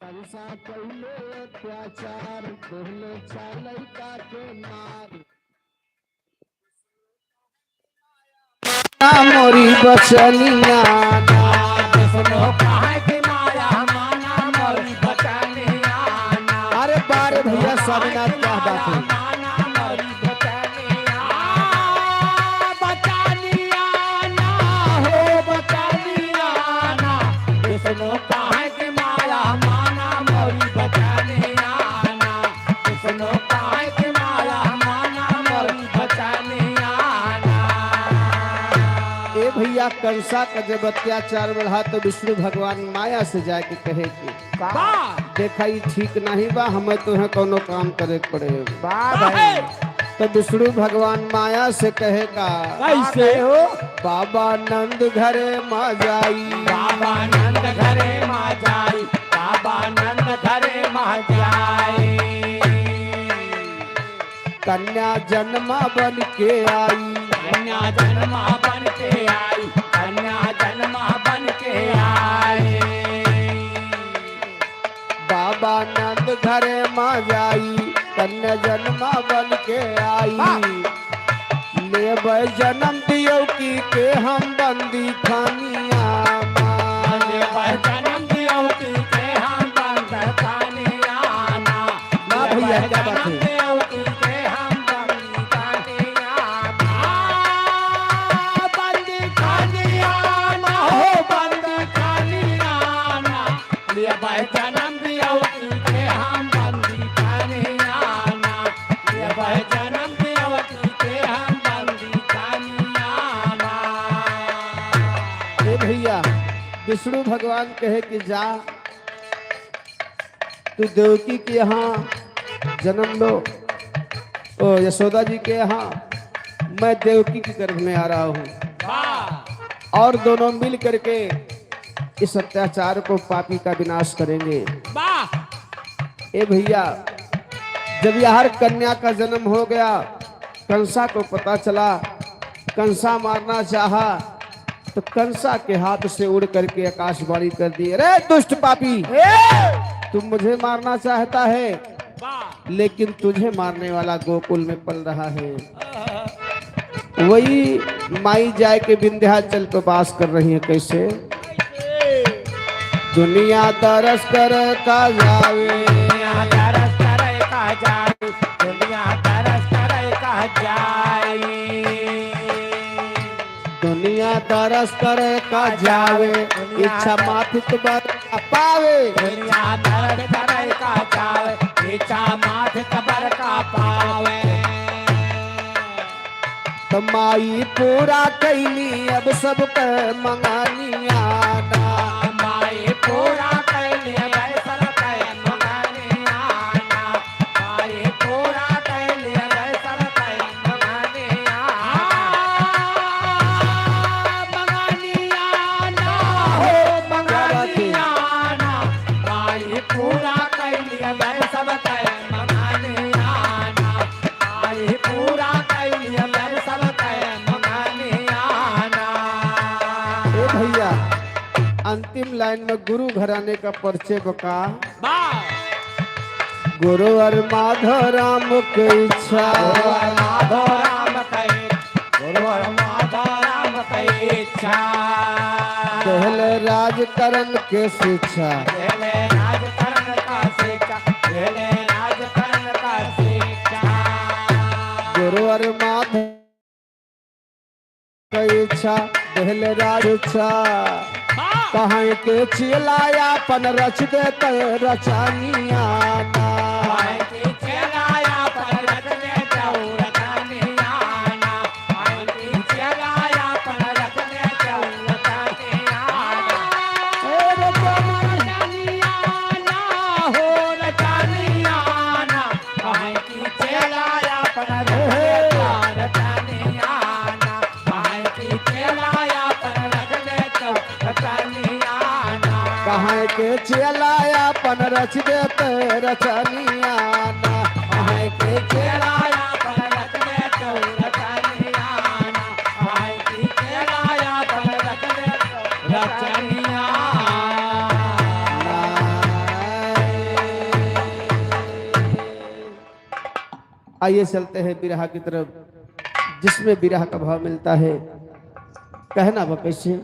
कंसा पहले अत्याचार पहले चालई का के मार मोरी बचनिया अरे बारे भैया सबना क्या बात है भैया कंसा का जब अत्याचार बढ़ा तो विष्णु भगवान माया से जाके कहे कि देखा ही ठीक नहीं बा हमें तो है कोनो काम करे पड़े तो विष्णु भगवान माया से कहेगा कैसे हो बाबा नंद घरे माँ जाई बाबा नंद घरे माँ जाई बाबा नंद घरे माँ जाई कन्या जन्मा बन के आई कन्या जन्मा बन के आई कन्या जन्मा बन के आई बाबा नंद घरे माँ जाई कन्या जन्मा बन के आई ले जन्म दियो की के हम बंदी खानिया जन्म दियो की के हम बंदी खानिया ना भैया क्या बात है जन्म दिया हम बंदी खाने आना विष्णु भगवान कहे कि जा तू देवकी के यहाँ जन्म लो। ओ यशोदा जी के यहाँ, मैं देवकी के गर्भ में आ रहा हूँ और दोनों मिल करके इस अत्याचार को, पापी का विनाश करेंगे। ए भैया, जब यार कन्या का जन्म हो गया, कंसा को पता चला, कंसा मारना चाहा तो कंसा के हाथ से उड़ करके आकाशवाणी कर दी, अरे दुष्ट पापी, तुम मुझे मारना चाहता है लेकिन तुझे मारने वाला गोकुल में पल रहा है। वही माई जाए के विंध्याचल पे वास कर रही है। कैसे? दुनिया तरस कर का जावे, दुनिया तरस कर का जाए, दुनिया तरस कर का जाए, दुनिया तरस कर का जावे, इच्छा माथित बर पावे। दुनिया तरस कर का जाए, इच्छा माथित बर का पावे। तो माई पूरा कैली अब सब कर मंगानी आना, माई पूरा कैली अब सब कर मंगानी आना, माई पूरा कैली अब सब कर मंगानी आना, हो मंगानी आना, माई पूरा कैली अब सब कर मंगानी आना, माई पूरा कैली अब सब कर मंगानी आना। ए भैया, अंतिम लाइन में गुरु घराने का परिचय बका। गुरु और माधव राम की इच्छा, माधव राम कहे, गुरु और माधव राम कहे इच्छा, पहले राजकरण के शिक्षा, पहले राजकरण का शिक्षा, पहले राजकरण का शिक्षा। गुरु और माधव की इच्छा, पहले राज इच्छा, कहाँ के चिलाया पन रच देते रचानिया ना। पाए की चलाया पर रचने जाऊं रचानिया ना, पाए की चलाया पर रचने जाऊं रचानिया ना। हो रचानिया ना, हो रचानिया ना, पाए की चलाया पर रचने जाऊं रचानिया ना, पाए की चलाया पर रचने जाऊं रचानिया ना। कहाँ के चिलाया पन रच देते रचानिया ना, कहाँ के चलाया पर रचने जाऊं रचानिया ना, पाए की चलाया पर रचने जाऊं रचानिया ना। आइए चलते हैं बिरहा की तरफ, जिसमें बिरहा का भाव मिलता है। कहना वो कैसे?